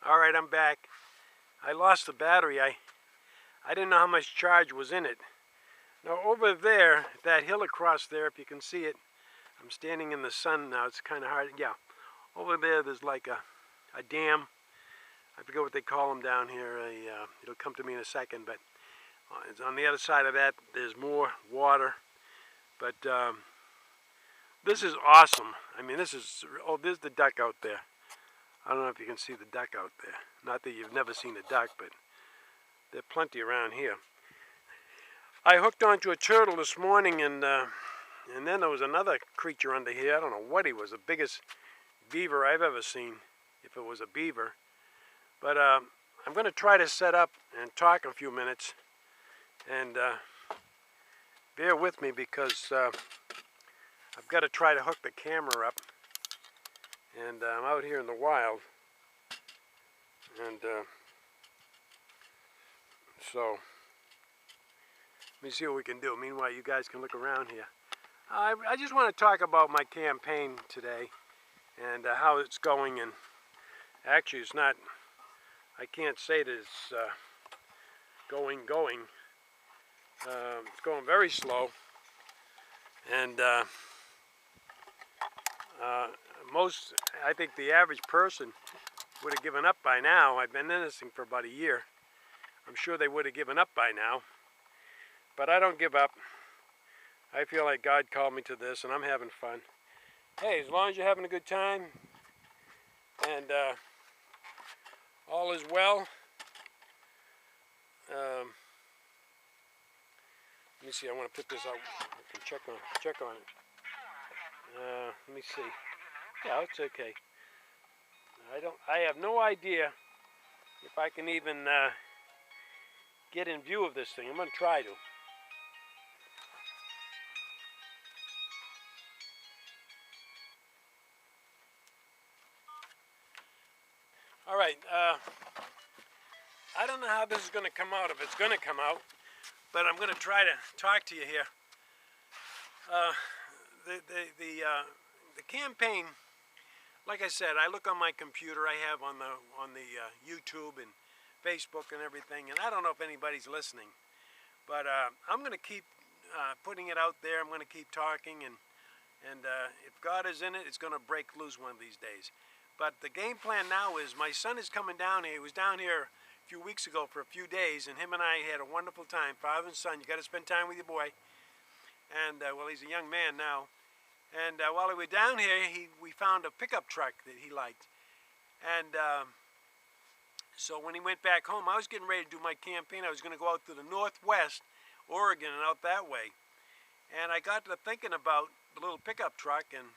All right, I'm back. I lost the battery. I didn't know how much charge was in it. Now over there, that hill across there, if you can see it, I'm standing in the sun now. It's kind of hard. Yeah, over there, there's like a dam. I forget what they call them down here. It'll come to me in a second, but it's on the other side of that. There's more water, but this is awesome. I mean, there's the duck out there. I don't know if you can see the duck out there. Not that you've never seen a duck, but there are plenty around here. I hooked onto a turtle this morning, and then there was another creature under here. I don't know what he was, the biggest beaver I've ever seen, if it was a beaver. But I'm going to try to set up and talk a few minutes, and bear with me because I've got to try to hook the camera up, and I'm out here in the wild, and so let me see what we can do. Meanwhile, you guys can look around here. I just want to talk about my campaign today and how it's going, and actually it's not, I can't say that it's going. It's going very slow, and I think the average person would have given up by now. I've been in this thing for about a year. I'm sure they would have given up by now, but I don't give up. I feel like God called me to this, and I'm having fun. Hey, as long as you're having a good time, and all is well. Let me see. I want to put this out. I can check on it. Let me see. Yeah, it's okay. I have no idea if I can even get in view of this thing. I'm going to try to. All right. I don't know how this is going to come out, if it's going to come out, but I'm going to try to talk to you here. The campaign, like I said, I look on my computer. I have on the YouTube and Facebook and everything, and I don't know if anybody's listening, but I'm going to keep putting it out there. I'm going to keep talking, and if God is in it, it's going to break loose one of these days. But the game plan now is my son is coming down here. He was down here a few weeks ago for a few days, and him and I had a wonderful time. Father and son, you got to spend time with your boy. And well, he's a young man now. And while we were down here, we found a pickup truck that he liked. And so when he went back home, I was getting ready to do my campaign. I was going to go out to the Northwest, Oregon, and out that way. And I got to thinking about the little pickup truck and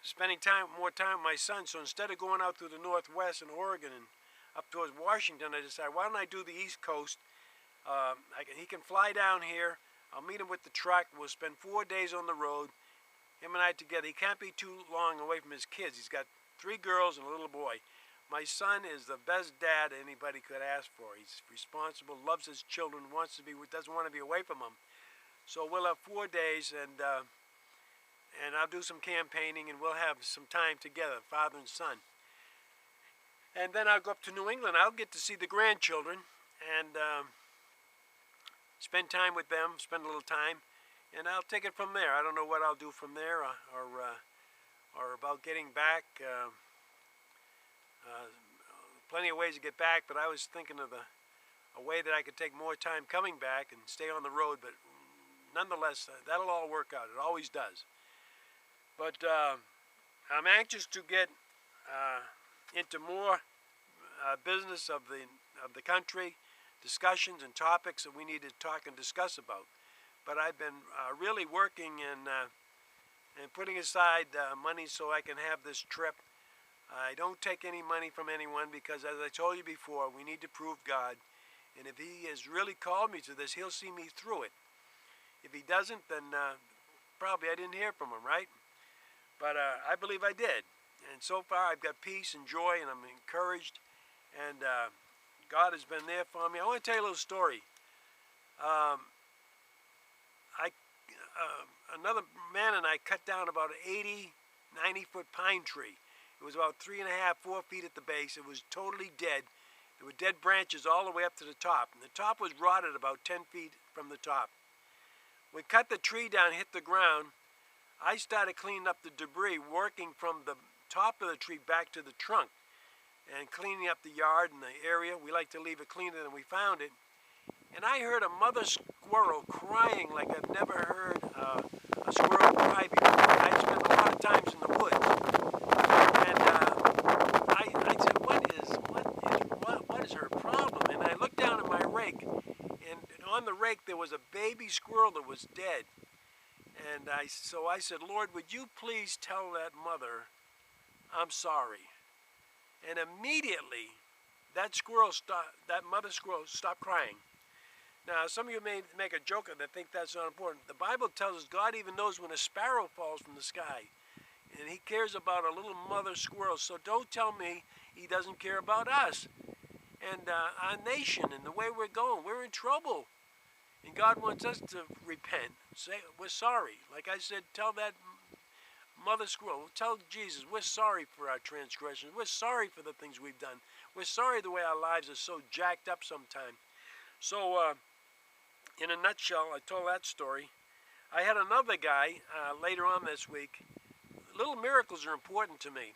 spending more time with my son. So instead of going out through the Northwest and Oregon and up towards Washington, I decided, why don't I do the East Coast? He can fly down here. I'll meet him with the truck. We'll spend 4 days on the road, him and I together. He can't be too long away from his kids. He's got 3 girls and a little boy. My son is the best dad anybody could ask for. He's responsible, loves his children, doesn't want to be away from them. So we'll have 4 days, and I'll do some campaigning, and we'll have some time together, father and son. And then I'll go up to New England. I'll get to see the grandchildren and spend time with them, spend a little time, and I'll take it from there. I don't know what I'll do from there or about getting back. Plenty of ways to get back, but I was thinking of a way that I could take more time coming back and stay on the road, but nonetheless, that'll all work out. It always does. But I'm anxious to get into more business of the country, discussions and topics that we need to talk and discuss about. But I've been really working and putting aside money so I can have this trip. I don't take any money from anyone because, as I told you before, we need to prove God. And if He has really called me to this, He'll see me through it. If He doesn't, then probably I didn't hear from Him, right? But I believe I did. And so far I've got peace and joy, and I'm encouraged. And God has been there for me. I want to tell you a little story. Another man and I cut down about an 80, 90-foot pine tree. It was about 3.5, 4 feet at the base. It was totally dead. There were dead branches all the way up to the top. And the top was rotted about 10 feet from the top. We cut the tree down, hit the ground. I started cleaning up the debris, working from the top of the tree back to the trunk and cleaning up the yard and the area. We like to leave it cleaner than we found it. And I heard a mother squirrel crying like I've never heard a squirrel cry before. I spent a lot of times in the woods. And I said, what is her problem? And I looked down at my rake, and on the rake there was a baby squirrel that was dead. And so I said, Lord, would you please tell that mother I'm sorry? And immediately that mother squirrel stopped crying. Now, some of you may make a joke of that, think that's not important. The Bible tells us God even knows when a sparrow falls from the sky. And he cares about a little mother squirrel. So don't tell me he doesn't care about us and our nation and the way we're going. We're in trouble. And God wants us to repent. Say, we're sorry. Like I said, tell that mother squirrel, tell Jesus, we're sorry for our transgressions. We're sorry for the things we've done. We're sorry the way our lives are so jacked up sometimes. So, in a nutshell, I told that story. I had another guy later on this week. Little miracles are important to me.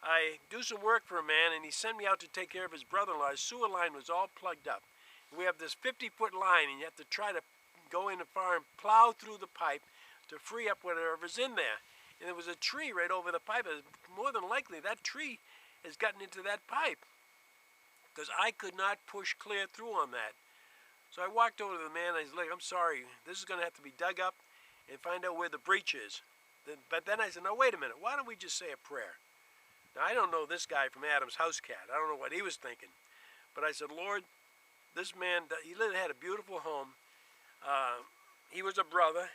I do some work for a man, and he sent me out to take care of his brother-in-law. His sewer line was all plugged up. We have this 50-foot line, and you have to try to go in far and plow through the pipe to free up whatever's in there. And there was a tree right over the pipe. More than likely, that tree has gotten into that pipe because I could not push clear through on that. So I walked over to the man, and I was like, I'm sorry, this is going to have to be dug up and find out where the breach is. But then I said, no, wait a minute, why don't we just say a prayer? Now, I don't know this guy from Adam's House Cat. I don't know what he was thinking. But I said, Lord, this man, he had a beautiful home. He was a brother.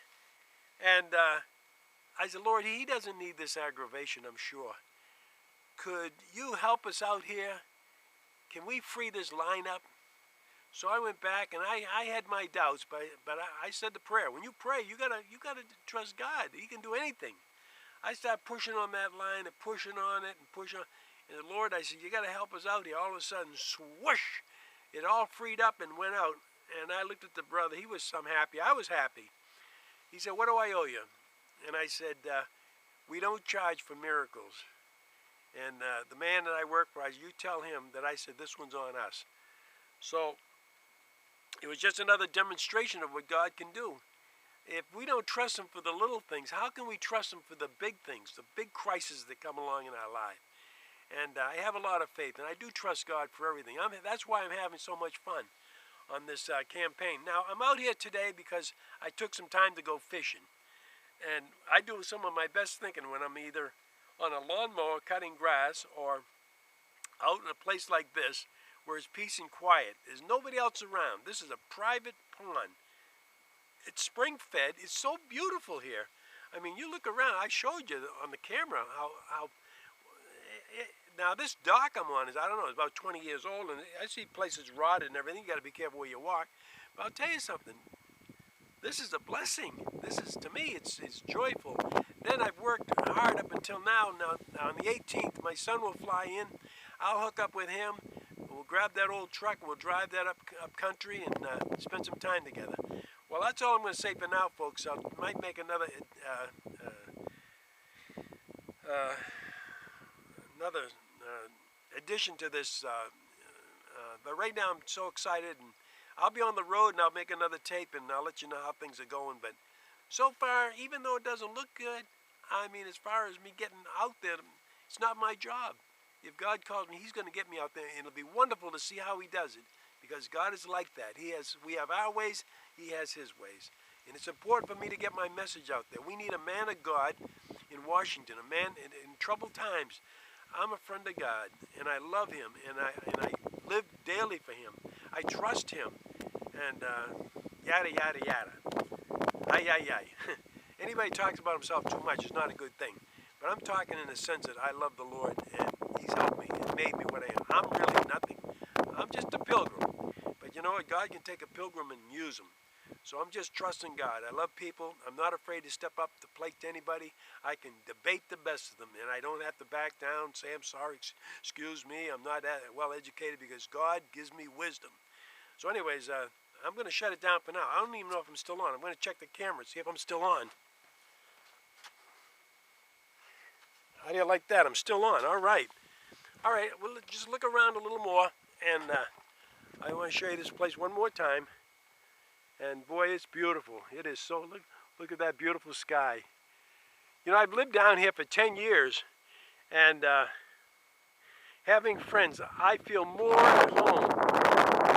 And I said, Lord, he doesn't need this aggravation, I'm sure. Could you help us out here? Can we free this line up? So I went back, and I had my doubts, but I said the prayer. When you pray, you gotta trust God. He can do anything. I started pushing on that line and pushing on it and pushing on. And the Lord, I said, you got to help us out here. All of a sudden, swoosh, it all freed up and went out. And I looked at the brother. He was some happy. I was happy. He said, what do I owe you? And I said, we don't charge for miracles. And the man that I work for, you tell him that I said, this one's on us. So it was just another demonstration of what God can do. If we don't trust him for the little things, how can we trust him for the big things, the big crises that come along in our life? And I have a lot of faith, and I do trust God for everything. That's why I'm having so much fun on this campaign. Now, I'm out here today because I took some time to go fishing. And I do some of my best thinking when I'm either on a lawnmower cutting grass or out in a place like this where it's peace and quiet. There's nobody else around. This is a private pond. It's spring-fed. It's so beautiful here. I mean, you look around. I showed you on the camera how now this dock I'm on is, I don't know, it's about 20 years old, and I see places rotted and everything. You got to be careful where you walk. But I'll tell you something. This is a blessing. This is, to me, it's joyful. Then I've worked hard up until now. Now on the 18th, my son will fly in. I'll hook up with him. We'll grab that old truck. We'll drive that up country and spend some time together. Well, that's all I'm going to say for now, folks. I might make another addition to this. But right now, I'm so excited, and I'll be on the road, and I'll make another tape, and I'll let you know how things are going. But so far, even though it doesn't look good, I mean, as far as me getting out there, it's not my job. If God calls me, he's going to get me out there, and it'll be wonderful to see how he does it, because God is like that. We have our ways, he has his ways. And it's important for me to get my message out there. We need a man of God in Washington, a man in troubled times. I'm a friend of God, and I love him, and I live daily for him. I trust him, and yada, yada, yada. Ay, ay, ay. Anybody talks about himself too much is not a good thing. But I'm talking in the sense that I love the Lord, and he's helped me and made me what I am. I'm really nothing. I'm just a pilgrim. But you know what? God can take a pilgrim and use him. So I'm just trusting God. I love people. I'm not afraid to step up to the plate to anybody. I can debate the best of them, and I don't have to back down, say I'm sorry, excuse me, I'm not that well educated, because God gives me wisdom. So anyways, I'm going to shut it down for now. I don't even know if I'm still on. I'm going to check the camera, see if I'm still on. How do you like that? I'm still on. All right. All right, well, just look around a little more, and I want to show you this place one more time. And boy, it's beautiful. It is so, look at that beautiful sky. You know, I've lived down here for 10 years, and having friends, I feel more at home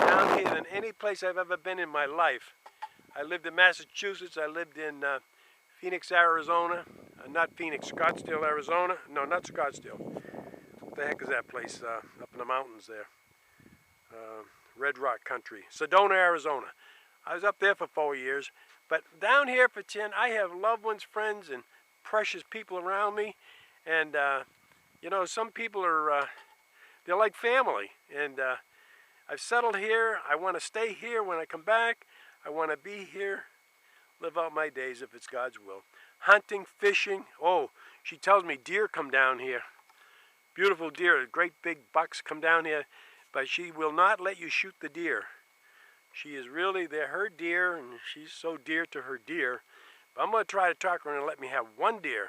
down here than any place I've ever been in my life. I lived in Massachusetts. I lived in Phoenix, Arizona. Not Phoenix, Scottsdale, Arizona. No, not Scottsdale. What the heck is that place up in the mountains there? Red Rock Country. Sedona, Arizona. I was up there for 4 years. But down here for 10, I have loved ones, friends, and precious people around me. And, you know, some people are, they're like family. And I've settled here. I want to stay here when I come back. I want to be here, live out my days if it's God's will. Hunting, fishing. Oh, she tells me deer come down here. Beautiful deer, great big bucks come down here. But she will not let you shoot the deer. She is really, they're her deer, and she's so dear to her deer. But I'm going to try to talk her into let me have one deer.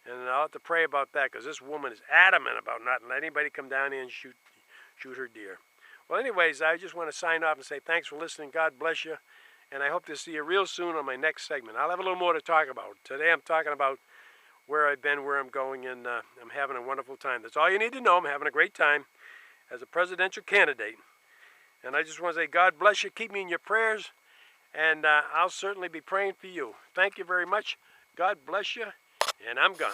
And I'll have to pray about that, because this woman is adamant about not letting anybody come down here and shoot her deer. Well, anyways, I just want to sign off and say thanks for listening. God bless you. And I hope to see you real soon on my next segment. I'll have a little more to talk about. Today I'm talking about where I've been, where I'm going, and I'm having a wonderful time. That's all you need to know. I'm having a great time as a presidential candidate. And I just want to say God bless you. Keep me in your prayers. And I'll certainly be praying for you. Thank you very much. God bless you. And I'm gone.